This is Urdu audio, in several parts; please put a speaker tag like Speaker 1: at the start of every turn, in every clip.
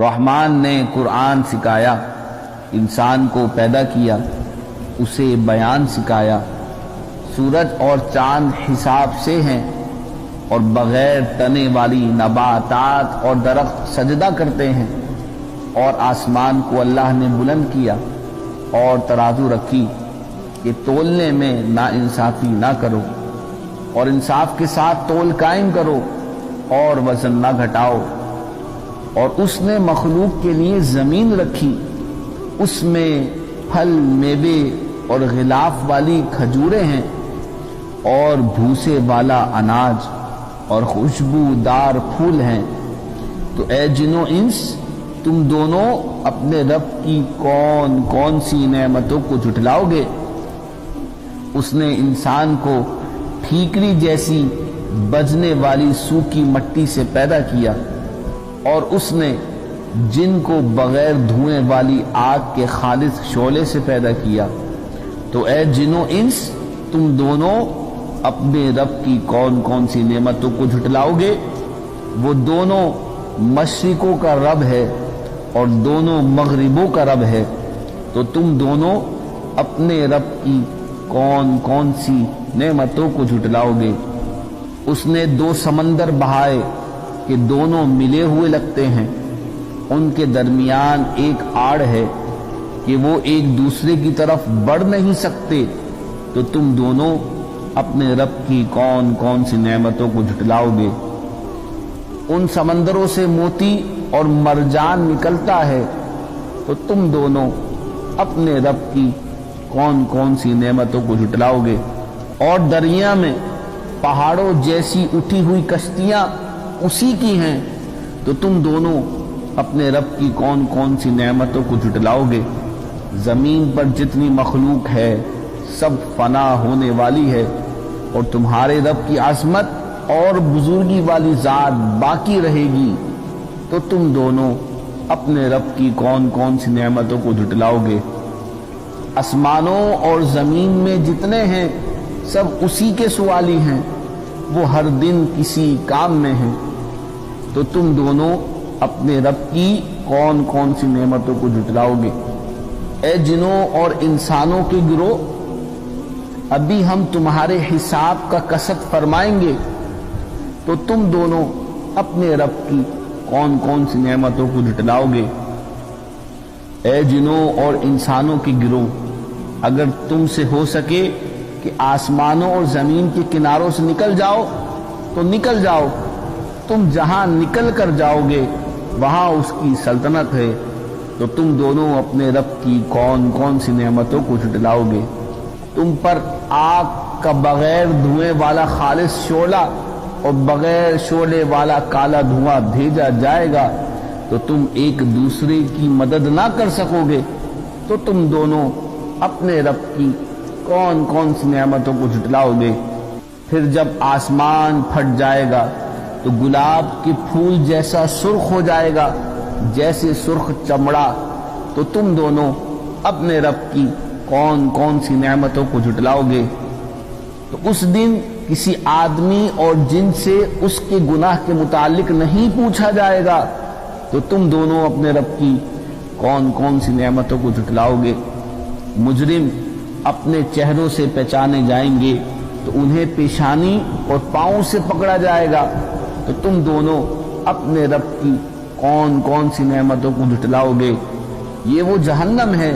Speaker 1: رحمان نے قرآن سکھایا، انسان کو پیدا کیا، اسے بیان سکھایا۔ سورج اور چاند حساب سے ہیں اور بغیر تنے والی نباتات اور درخت سجدہ کرتے ہیں، اور آسمان کو اللہ نے بلند کیا اور ترازو رکھی کہ تولنے میں ناانصافی نہ کرو، اور انصاف کے ساتھ تول قائم کرو اور وزن نہ گھٹاؤ۔ اور اس نے مخلوق کے لیے زمین رکھی، اس میں پھل، میوے اور غلاف والی کھجوریں ہیں، اور بھوسے والا اناج اور خوشبودار پھول ہیں۔ تو اے جن و انس، تم دونوں اپنے رب کی کون کون سی نعمتوں کو جھٹلاؤ گے؟ اس نے انسان کو ٹھیکری جیسی بجنے والی سوکھی مٹی سے پیدا کیا، اور اس نے جن کو بغیر دھوئیں والی آگ کے خالص شعلے سے پیدا کیا۔ تو اے جن و انس، تم دونوں اپنے رب کی کون کون سی نعمتوں کو جھٹلاؤ گے؟ وہ دونوں مشرقوں کا رب ہے اور دونوں مغربوں کا رب ہے، تو تم دونوں اپنے رب کی کون کون سی نعمتوں کو جھٹلاؤ گے؟ اس نے دو سمندر بہائے کہ دونوں ملے ہوئے لگتے ہیں، ان کے درمیان ایک آڑ ہے کہ وہ ایک دوسرے کی طرف بڑھ نہیں سکتے، تو تم دونوں اپنے رب کی کون کون سی نعمتوں کو جھٹلاؤ گے؟ ان سمندروں سے موتی اور مرجان نکلتا ہے، تو تم دونوں اپنے رب کی کون کون سی نعمتوں کو جھٹلاؤ گے؟ اور دریا میں پہاڑوں جیسی اٹھی ہوئی کشتیاں اسی کی ہیں، تو تم دونوں اپنے رب کی کون کون سی نعمتوں کو جھٹلاؤ گے؟ زمین پر جتنی مخلوق ہے سب فنا ہونے والی ہے، اور تمہارے رب کی عظمت اور بزرگی والی ذات باقی رہے گی، تو تم دونوں اپنے رب کی کون کون سی نعمتوں کو جھٹلاؤ گے؟ آسمانوں اور زمین میں جتنے ہیں سب اسی کے سوالی ہیں، وہ ہر دن کسی کام میں ہیں، تو تم دونوں اپنے رب کی کون کون سی نعمتوں کو جھٹلاؤ گے؟ اے جنوں اور انسانوں کے گروہ، ابھی ہم تمہارے حساب کا کسوٹ فرمائیں گے، تو تم دونوں اپنے رب کی کون کون سی نعمتوں کو جھٹلاؤ گے؟ اے جنوں اور انسانوں کے گروہ، اگر تم سے ہو سکے کہ آسمانوں اور زمین کے کناروں سے نکل جاؤ تو نکل جاؤ، تم جہاں نکل کر جاؤ گے وہاں اس کی سلطنت ہے، تو تم دونوں اپنے رب کی کون کون سی نعمتوں کو جھٹلاؤ گے؟ تم پر آگ کا بغیر دھوئیں والا خالص شعلہ اور بغیر شعلے والا کالا دھواں بھیجا جائے گا، تو تم ایک دوسرے کی مدد نہ کر سکو گے، تو تم دونوں اپنے رب کی کون کون سی نعمتوں کو جھٹلاؤ گے؟ پھر جب آسمان پھٹ جائے گا تو گلاب کے پھول جیسا سرخ ہو جائے گا جیسے سرخ چمڑا، تو تم دونوں اپنے رب کی کون کون سی نعمتوں کو جھٹلاؤ گے؟ تو اس دن کسی آدمی اور جن سے اس کے گناہ کے متعلق نہیں پوچھا جائے گا، تو تم دونوں اپنے رب کی کون کون سی نعمتوں کو جھٹلاؤ گے؟ مجرم اپنے چہروں سے پہچانے جائیں گے تو انہیں پیشانی اور پاؤں سے پکڑا جائے گا، تو تم دونوں اپنے رب کی کون کون سی نعمتوں کو جھٹلاؤ گے؟ یہ وہ جہنم ہے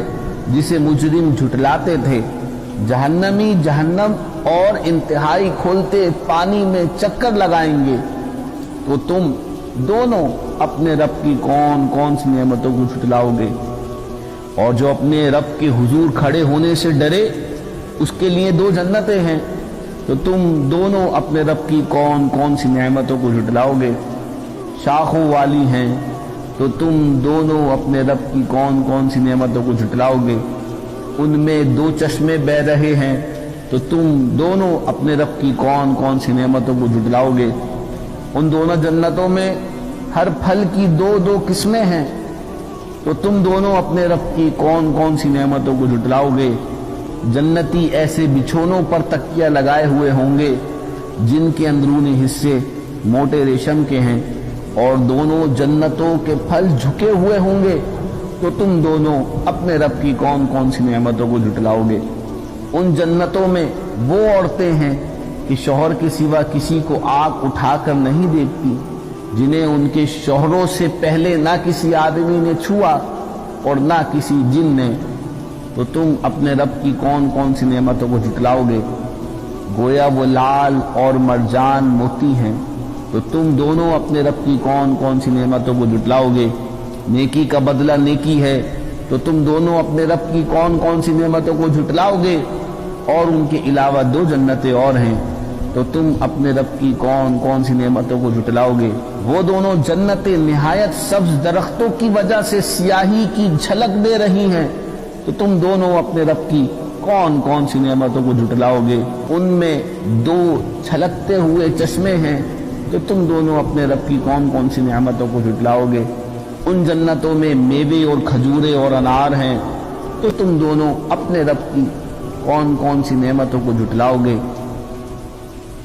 Speaker 1: جسے مجرم جھٹلاتے تھے۔ جہنمی جہنم اور انتہائی کھولتے پانی میں چکر لگائیں گے، تو تم دونوں اپنے رب کی کون کون سی نعمتوں کو جھٹلاؤ گے؟ اور جو اپنے رب کے حضور کھڑے ہونے سے ڈرے اس کے لیے دو جنتیں ہیں، تو تم دونوں اپنے رب کی کون کون سی نعمتوں کو جھٹلاؤ گے؟ شاخوں والی ہیں، تو تم دونوں اپنے رب کی کون کون سی نعمتوں کو جھٹلاؤ گے؟ ان میں دو چشمے بہ رہے ہیں، تو تم دونوں اپنے رب کی کون کون سی نعمتوں کو جھٹلاؤ گے؟ ان دونوں جنتوں میں ہر پھل کی دو دو قسمیں ہیں، تو تم دونوں اپنے رب کی کون کون سی نعمتوں کو جھٹلاؤ گے؟ جنتی ایسے بچھونوں پر تکیہ لگائے ہوئے ہوں گے جن کے اندرونی حصے موٹے ریشم کے ہیں، اور دونوں جنتوں کے پھل جھکے ہوئے ہوں گے تو تم دونوں اپنے رب کی کون کون سی نعمتوں کو جھٹلاؤ گے۔ ان جنتوں میں وہ عورتیں ہیں کہ شوہر کے سوا کسی کو آنکھ اٹھا کر نہیں دیکھتی، جنہیں ان کے شوہروں سے پہلے نہ کسی آدمی نے چھوا اور نہ کسی جن نے، تو تم اپنے رب کی کون کون سی نعمتوں کو جھٹلاؤ گے۔ گویا وہ لال اور مرجان موتی ہیں، تو تم دونوں اپنے رب کی کون کون سی نعمتوں کو جھٹلاؤ گے۔ نیکی کا بدلہ نیکی ہے، تو تم دونوں اپنے رب کی کون کون سی نعمتوں کو جھٹلاؤ گے۔ اور ان کے علاوہ 2 جنتیں اور ہیں، تو تم اپنے رب کی کون کون سی نعمتوں کو جھٹلاؤ گے۔ وہ دونوں جنتیں نہایت سبز درختوں کی وجہ سے سیاہی کی جھلک دے رہی ہیں، تو تم دونوں اپنے رب کی کون کون سی نعمتوں کو جھٹلاؤ گے۔ ان میں 2 چھلکتے ہوئے چشمے ہیں، تو تم دونوں اپنے رب کی کون کون سی نعمتوں کو جھٹلاؤ گے۔ ان جنتوں میں میوے اور کھجورے اور انار ہیں، تو تم دونوں اپنے رب کی کون کون سی نعمتوں کو جھٹلاؤ گے۔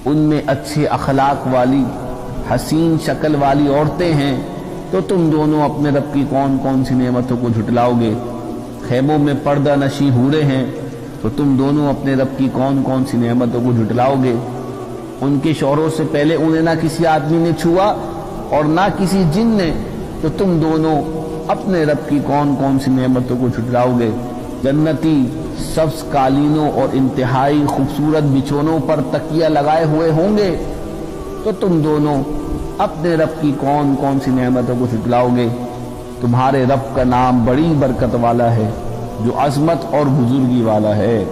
Speaker 1: ان میں اچھے اخلاق والی حسین شکل والی عورتیں ہیں، تو تم دونوں اپنے رب کی کون کون سی نعمتوں کو جھٹلاؤ گے۔ خیموں میں پردہ نشی حوریں ہیں، تو تم دونوں اپنے رب کی کون کون سی نعمتوں کو جھٹلاؤ گے۔ ان کے شوہروں سے پہلے انہیں نہ کسی آدمی نے چھوا اور نہ کسی جن نے، تو تم دونوں اپنے رب کی کون کون سی نعمتوں کو جھٹلاؤ گے۔ جنتی سبز قالینوں اور انتہائی خوبصورت بچھونوں پر تکیہ لگائے ہوئے ہوں گے، تو تم دونوں اپنے رب کی کون کون سی نعمتوں کو جھٹلاؤ گے۔ تمہارے رب کا نام بڑی برکت والا ہے، جو عظمت اور بزرگی والا ہے۔